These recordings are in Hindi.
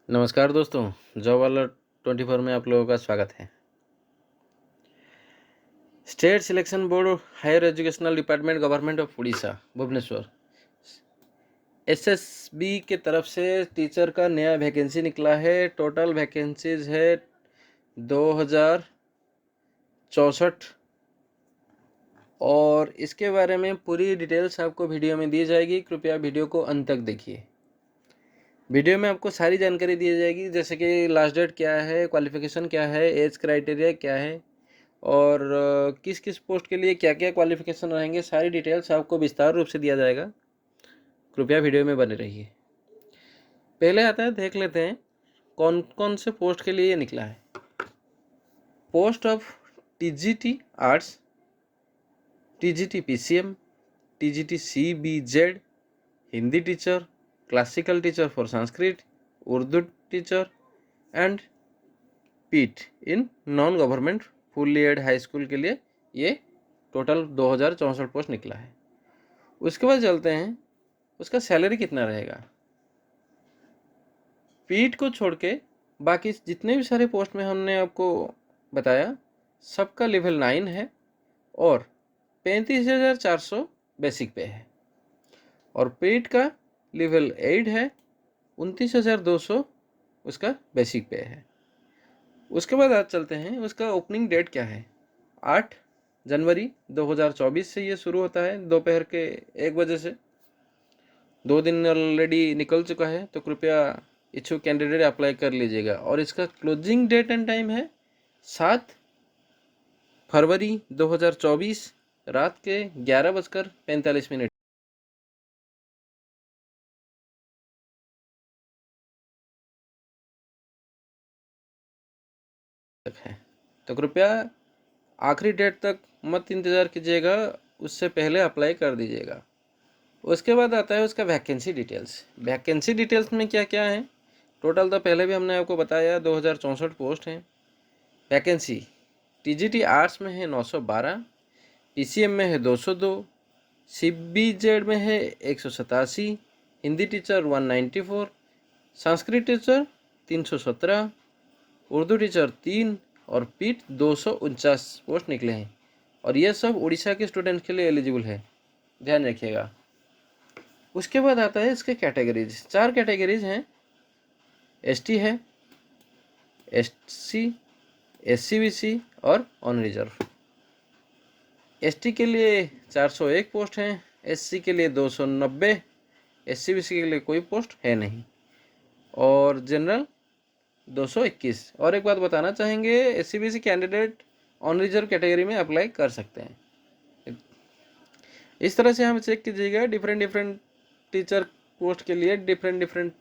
नमस्कार दोस्तों, जॉब वाला 24 में आप लोगों का स्वागत है। State selection board higher educational department government of Orissa Bhubaneswar SSB के तरफ से टीचर का नया वैकेंसी निकला है। टोटल वैकेंसीज है 2064 और इसके बारे में पूरी डिटेल्स आपको वीडियो में दी जाएगी। कृपया वीडियो को अंत तक देखिए। वीडियो में आपको सारी जानकारी दी जाएगी, जैसे कि लास्ट डेट क्या है, क्वालिफिकेशन क्या है, एज क्राइटेरिया क्या है और किस किस पोस्ट के लिए क्या क्या क्वालिफिकेशन रहेंगे, सारी डिटेल्स आपको विस्तार रूप से दिया जाएगा। कृपया वीडियो में बने रहिए। पहले आता है, देख लेते हैं कौन कौन से पोस्ट के लिए ये निकला है। Post of TGT arts, TGT PCM, TGT CBZ, Hindi teacher, classical teacher for Sanskrit, Urdu teacher and PET in non government fully aided high school के लिए ये टोटल 2064 पोस्ट निकला है। उसके बाद चलते हैं उसका सैलरी कितना रहेगा। पीट को छोड़ के बाकी जितने भी सारे पोस्ट में हमने आपको बताया सबका लेवल 9 है और 35,400 बेसिक पे है और पीट का लेवल 8 है, 29,200 उसका बेसिक पे है। उसके बाद आज चलते हैं उसका ओपनिंग डेट क्या है। 8 जनवरी 2024 से ये शुरू होता है दोपहर के 1 बजे से। 2 दिन ऑलरेडी निकल चुका है, तो कृपया इच्छुक कैंडिडेट अप्लाई कर लीजिएगा। और इसका क्लोजिंग डेट एंड टाइम है 7 फरवरी 2024 रात के 11:45 तक है। तो कृपया आखिरी डेट तक मत इंतज़ार कीजिएगा, उससे पहले अप्लाई कर दीजिएगा। उसके बाद आता है उसका वैकेंसी डिटेल्स। वैकेंसी डिटेल्स में क्या क्या है, टोटल तो पहले भी हमने आपको बताया 2064 पोस्ट हैं। वैकेंसी टीजीटी आर्ट्स में है 912, पीसीएम में है 202, सीबीजेड में है 187, Hindi teacher 194, Sanskrit teacher 317, Urdu teacher 3 और पीट 249 पोस्ट निकले हैं। और ये सब उड़ीसा के स्टूडेंट्स के लिए एलिजिबल है, ध्यान रखिएगा। उसके बाद आता है इसके कैटेगरीज। 4 कैटेगरीज हैं। एसटी है, एससी, एससीबीसी और ऑन रिजर्व। एसटी के लिए 401 पोस्ट हैं, एससी के लिए 290, एससीबीसी के लिए कोई पोस्ट है नहीं और जनरल 221। और एक बात बताना चाहेंगे, SCBC candidate on reserve category में अप्लाई कर सकते हैं। इस तरह से हम चेक कीजिएगा, डिफरेंट डिफरेंट टीचर पोस्ट के लिए different different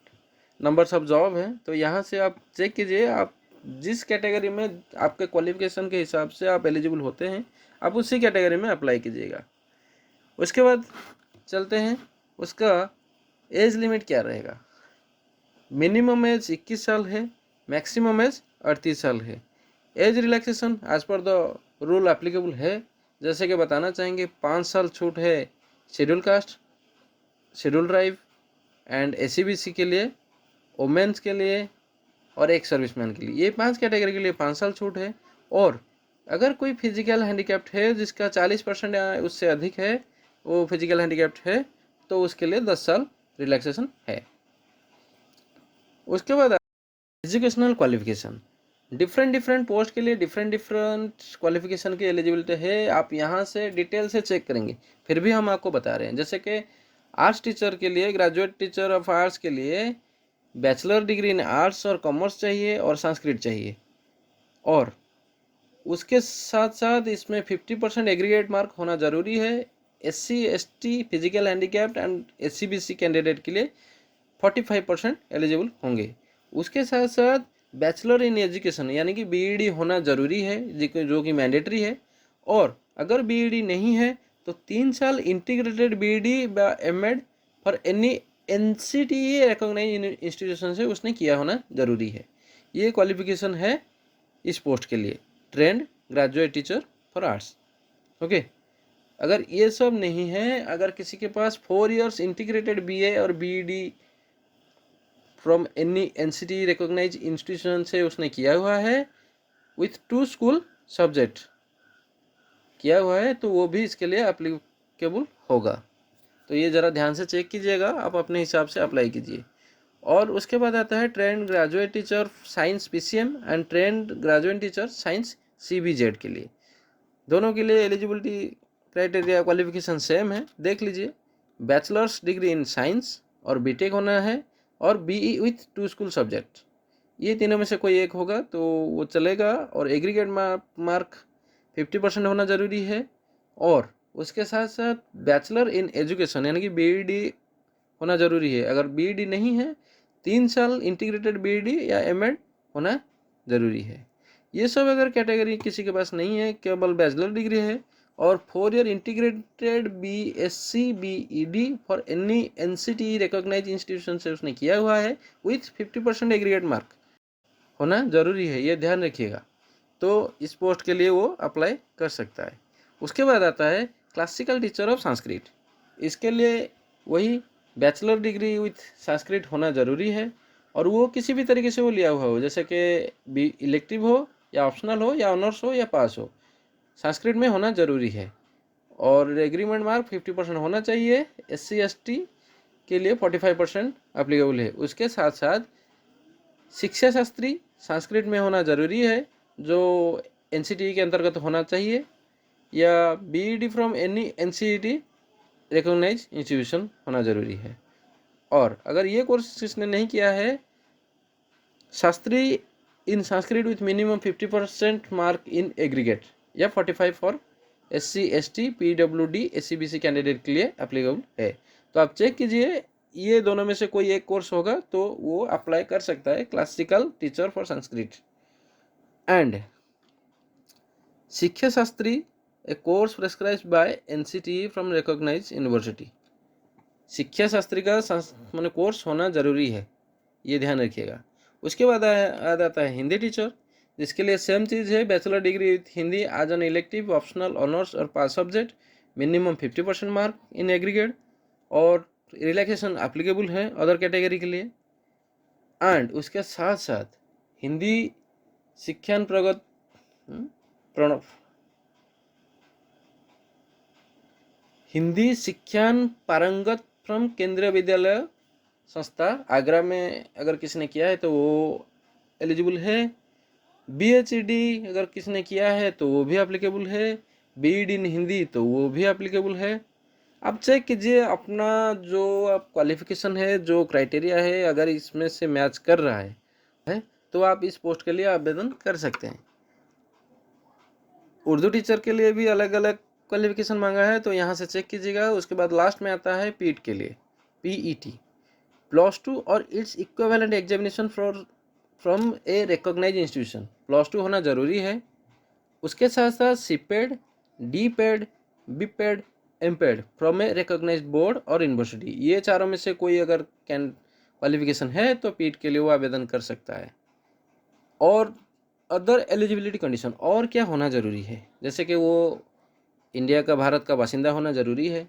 numbers of job हैं। तो यहाँ से आप चेक कीजिए, आप जिस कैटेगरी में आपके क्वालिफिकेशन के हिसाब से आप एलिजिबल होते हैं, आप उसी कैटेगरी में अप्लाई कीजिएगा। उसके बाद चलते हैं उसका एज लिमिट क्या रहेगा। मिनिमम एज 21 साल है, मैक्सिमम एज 38 साल है। Age relaxation as per the rule applicable है। जैसे कि बताना चाहेंगे 5 साल छूट है schedule caste, schedule tribe and SCBC के लिए, वोमेंस के लिए और एक सर्विसमैन के लिए। ये 5 कैटेगरी के लिए 5 साल छूट है। और अगर कोई फिजिकल हैंडीकैप्ड है जिसका 40% या उससे अधिक है, वो फिजिकल हैंडीकैप्ड है, तो उसके लिए 10 साल रिलैक्सेशन है। उसके बाद educational qualification. Different different post के लिए डिफरेंट डिफरेंट क्वालिफिकेशन की एलिजिबिलिटी है। आप यहाँ से डिटेल से चेक करेंगे, फिर भी हम आपको बता रहे हैं। जैसे कि आर्ट्स टीचर के लिए, ग्रेजुएट टीचर ऑफ आर्ट्स के लिए बैचलर डिग्री इन आर्ट्स और कॉमर्स चाहिए और संस्कृत चाहिए। और उसके साथ साथ इसमें 50% एग्रीगेट मार्क होना ज़रूरी है। SC ST physical handicapped and SCBC candidate के लिए 45% एलिजिबल होंगे। उसके साथ साथ बैचलर इन एजुकेशन यानी कि बीईडी होना ज़रूरी है, जो कि मैंडेटरी है। और अगर बीईडी नहीं है तो 3 साल इंटीग्रेटेड बीईडी या MEd for any NCTE recognise institution से उसने किया होना ज़रूरी है। ये क्वालिफिकेशन है इस पोस्ट के लिए, trained graduate teacher for arts. Okay, अगर ये सब नहीं है, अगर किसी के पास 4 इयर्स इंटीग्रेटेड बीए और BEd from any NCT recognise institution से उसने किया हुआ है विथ 2 स्कूल सब्जेक्ट किया हुआ है, तो वो भी इसके लिए एप्लीकेबल होगा। तो ये ज़रा ध्यान से चेक कीजिएगा, आप अपने हिसाब से अप्लाई कीजिए। और उसके बाद आता है trend graduate teacher science PCM and trend graduate teacher science CBZ के लिए। दोनों के लिए एलिजिबिलिटी क्राइटेरिया क्वालिफिकेशन सेम है, देख लीजिए। बैचलर्स डिग्री इन साइंस और बीटेक होना है, और बीई विथ 2 स्कूल सब्जेक्ट। ये तीनों में से कोई एक होगा तो वो चलेगा। और एग्रीगेट मार्क 50% होना ज़रूरी है। और उसके साथ साथ बैचलर इन एजुकेशन यानी कि बीईडी होना ज़रूरी है। अगर बीईडी नहीं है, 3 साल इंटीग्रेटेड बीईडी या एमएड होना ज़रूरी है। ये सब अगर कैटेगरी किसी के पास नहीं है, केवल बैचलर डिग्री है और 4 year integrated BSc BEd for any NCT recognise institution से उसने किया हुआ है विथ 50% एग्रीगेट मार्क होना ज़रूरी है, ये ध्यान रखिएगा। तो इस पोस्ट के लिए वो अप्लाई कर सकता है। उसके बाद आता है क्लासिकल टीचर ऑफ संस्कृत। इसके लिए वही बैचलर डिग्री विथ संस्कृत होना ज़रूरी है, और वो किसी भी तरीके से वो लिया हुआ हो, जैसे कि बी इलेक्टिव हो या ऑप्शनल हो या ऑनर्स हो या पास हो, संस्कृत में होना ज़रूरी है। और एग्रीमेंट मार्क 50% होना चाहिए। SC ST के लिए 45% अप्लीकेबल है। उसके साथ साथ शिक्षा शास्त्री संस्कृत में होना ज़रूरी है, जो NCTE के अंतर्गत होना चाहिए, या BEd from any NCET recognise institution होना ज़रूरी है। और अगर ये कोर्स किसने नहीं किया है, Shastri in Sanskrit with minimum 50% mark in aggregate या 45 for SC ST PWD SCBC candidate के लिए एप्लीकेबल है। तो आप चेक कीजिए, ये दोनों में से कोई एक कोर्स होगा तो वो अप्लाई कर सकता है, classical teacher for Sanskrit. And Shiksha Shastri a course prescribed by NCTE from recognise university. Shiksha Shastri का मैंने कोर्स होना ज़रूरी है, ये ध्यान रखिएगा। उसके बाद आ जाता है हिंदी टीचर, जिसके लिए सेम चीज़ है, bachelor degree with Hindi as an elective optional honours और pass subject, minimum 50% mark in aggregate, और रिलैक्सेशन एप्लीकेबल है अदर कैटेगरी के लिए। एंड उसके साथ साथ हिंदी शिक्षण प्रगत प्रणव हिंदी शिक्षण पारंगत फ्रॉम केंद्रीय विद्यालय संस्था आगरा में अगर किसी ने किया है तो वो एलिजिबल है। BHED अगर किसी ने किया है तो वो भी एप्लीकेबल है। BED इन हिंदी तो वो भी एप्लीकेबल है। आप चेक कीजिए अपना जो आप क्वालिफिकेशन है, जो क्राइटेरिया है, अगर इसमें से मैच कर रहा है तो आप इस पोस्ट के लिए आवेदन कर सकते हैं। उर्दू टीचर के लिए भी अलग अलग क्वालिफिकेशन मांगा है, तो यहाँ से चेक कीजिएगा। उसके बाद लास्ट में आता है पीट के लिए, PET +2 और its equivalent examination from a recognise institution. +2 होना ज़रूरी है। उसके साथ साथ CPED, DPED, BPED, MPED from a recognise board और यूनिवर्सिटी। ये चारों में से कोई अगर क्वालिफिकेशन है तो पीट के लिए वो आवेदन कर सकता है। और अदर एलिजिबिलिटी कंडीशन और क्या होना ज़रूरी है, जैसे कि वो इंडिया का, भारत का बासिंदा होना ज़रूरी है।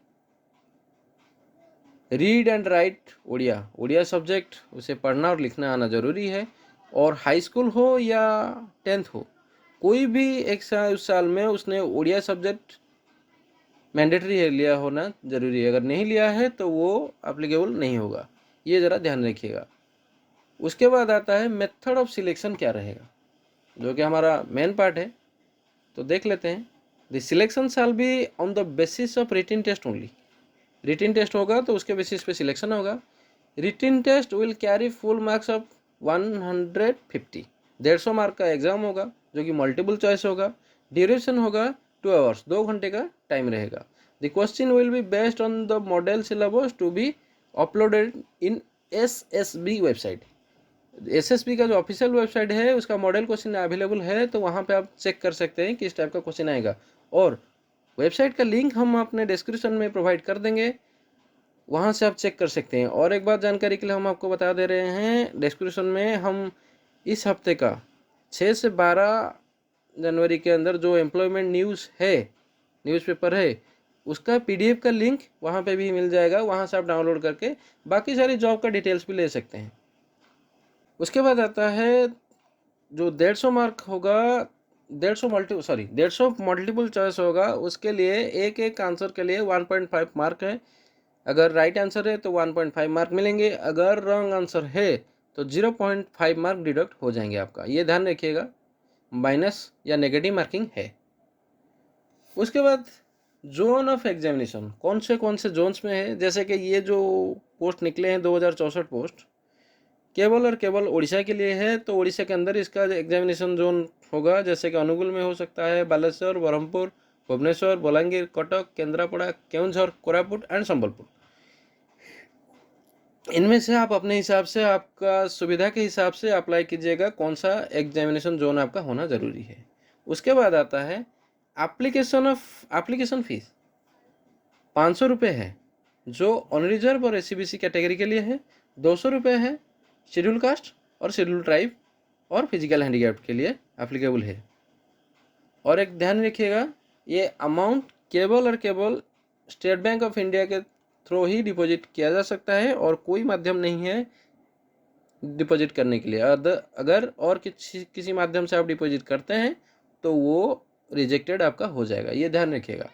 Read and write Odia subject, उसे पढ़ना और लिखना आना ज़रूरी है। और हाई स्कूल हो या 10th हो, कोई भी एक साल उस साल में उसने उड़िया सब्जेक्ट मैंडेटरी है लिया होना ज़रूरी है। अगर नहीं लिया है तो वो एप्लीकेबल नहीं होगा, ये ज़रा ध्यान रखिएगा। उसके बाद आता है मेथड ऑफ सिलेक्शन क्या रहेगा, जो कि हमारा मेन पार्ट है, तो देख लेते हैं। The selection shall be on the basis of written test only. Written test होगा तो उसके बेसिस पे सिलेक्शन होगा। Written test will carry full marks of 150, 150 mark का एग्जाम होगा, जो कि मल्टीपल चॉइस होगा। ड्यूरेशन होगा 2 आवर्स, 2 घंटे का टाइम रहेगा। The question will be based on the model syllabus to be uploaded in SSB website. SSB का जो ऑफिशियल वेबसाइट है उसका मॉडल क्वेश्चन अवेलेबल है, तो वहाँ पे आप चेक कर सकते हैं किस टाइप का क्वेश्चन आएगा। और वेबसाइट का लिंक हम अपने डिस्क्रिप्शन में प्रोवाइड कर देंगे, वहाँ से आप चेक कर सकते हैं। और एक बात जानकारी के लिए हम आपको बता दे रहे हैं, डिस्क्रिप्शन में हम इस हफ्ते का 6 से 12 जनवरी के अंदर जो एम्प्लॉयमेंट न्यूज़पेपर है, उसका PDF का लिंक वहाँ पे भी मिल जाएगा। वहाँ से आप डाउनलोड करके बाकी सारी जॉब का डिटेल्स भी ले सकते हैं। उसके बाद आता है जो 150 मार्क होगा, 150 मल्टीपल चॉइस होगा, उसके लिए एक एक आंसर के लिए 1.5 मार्क है। अगर राइट आंसर है तो 1.5 मार्क मिलेंगे, अगर रॉन्ग आंसर है तो 0.5 मार्क डिडक्ट हो जाएंगे आपका। ये ध्यान रखिएगा, माइनस या नेगेटिव मार्किंग है। उसके बाद जोन ऑफ एग्जामिनेशन कौन से जोन्स में है, जैसे कि ये जो पोस्ट निकले हैं 2064 पोस्ट केवल और केवल उड़ीसा के लिए है, तो उड़ीसा के अंदर इसका एग्जामिनेशन जोन होगा, जैसे कि अनुगुल में हो सकता है, बालेश्वर, ब्रह्मपुर, भुवनेश्वर, बलांगीर, कटक, केंद्रापड़ा, केउंझर, कोरापुट एंड संबलपुर। इनमें से आप अपने हिसाब से, आपका सुविधा के हिसाब से अप्लाई कीजिएगा कौन सा एग्जामिनेशन जोन आपका होना ज़रूरी है। उसके बाद आता है एप्लीकेशन फीस 500 रुपये है, जो अनरिजर्व और SC/BC कैटेगरी के लिए है। 200 रुपये है शेड्यूल कास्ट और शेड्यूल ट्राइब और फिजिकल हैंडीकैप्ड के लिए एप्लीकेबल है। और एक ध्यान रखिएगा, ये अमाउंट केवल और केवल स्टेट बैंक ऑफ इंडिया के थ्रू ही डिपॉजिट किया जा सकता है और कोई माध्यम नहीं है डिपॉजिट करने के लिए। अगर और किसी माध्यम से आप डिपॉजिट करते हैं तो वो रिजेक्टेड आपका हो जाएगा, ये ध्यान रखिएगा।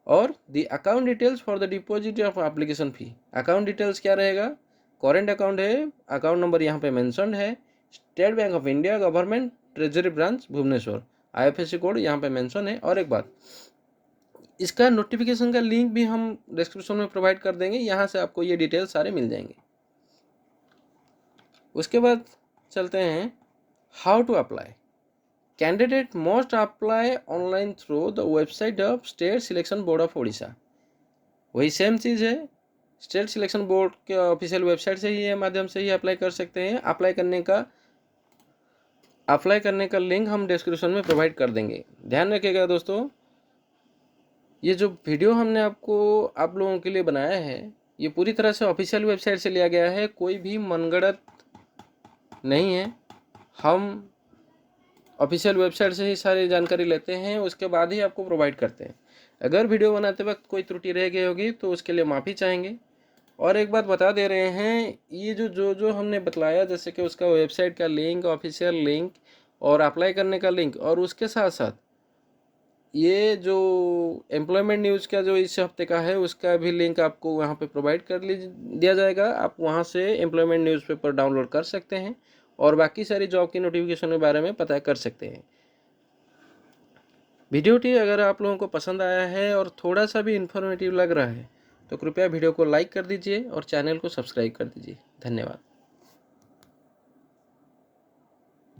और द account details for the deposit of application fee, account details क्या रहेगा, करेंट अकाउंट है, अकाउंट नंबर यहाँ पे मेंशन है, State Bank of India government treasury branch Bhubaneswar, IFSC code यहाँ पे मेंशन है। और एक बात, इसका नोटिफिकेशन का लिंक भी हम डिस्क्रिप्शन में प्रोवाइड कर देंगे, यहाँ से आपको ये डिटेल्स सारे मिल जाएंगे। उसके बाद चलते हैं how to apply. Candidate must apply online through the website of State selection Board of Orissa. वही सेम चीज़ है, स्टेट सिलेक्शन बोर्ड के ऑफिशियल वेबसाइट से ही माध्यम से ही अप्लाई कर सकते हैं। अप्लाई करने का लिंक हम डिस्क्रिप्शन में प्रोवाइड कर देंगे। ध्यान रखिएगा दोस्तों, ये जो वीडियो हमने आप लोगों के लिए बनाया है, ये पूरी तरह से ऑफिशियल वेबसाइट से लिया गया है, कोई भी मनगढ़ंत नहीं है। हम ऑफिशियल वेबसाइट से ही सारी जानकारी लेते हैं, उसके बाद ही आपको प्रोवाइड करते हैं। अगर वीडियो बनाते वक्त कोई त्रुटि रह गई होगी तो उसके लिए माफ़ी चाहेंगे। और एक बात बता दे रहे हैं, ये जो हमने बतलाया, जैसे कि उसका वेबसाइट का लिंक, ऑफिशियल लिंक और अप्लाई करने का लिंक, और उसके साथ साथ ये जो एम्प्लॉयमेंट न्यूज़ का जो इस हफ्ते का है उसका भी लिंक आपको वहाँ पे प्रोवाइड दिया जाएगा। आप वहाँ से एम्प्लॉयमेंट न्यूज़पेपर डाउनलोड कर सकते हैं और बाकी सारी जॉब की नोटिफिकेशन के बारे में पता कर सकते हैं। वीडियोटी अगर आप लोगों को पसंद आया है और थोड़ा सा भी इन्फॉर्मेटिव लग रहा है तो कृपया वीडियो को लाइक कर दीजिए और चैनल को सब्सक्राइब कर दीजिए। धन्यवाद।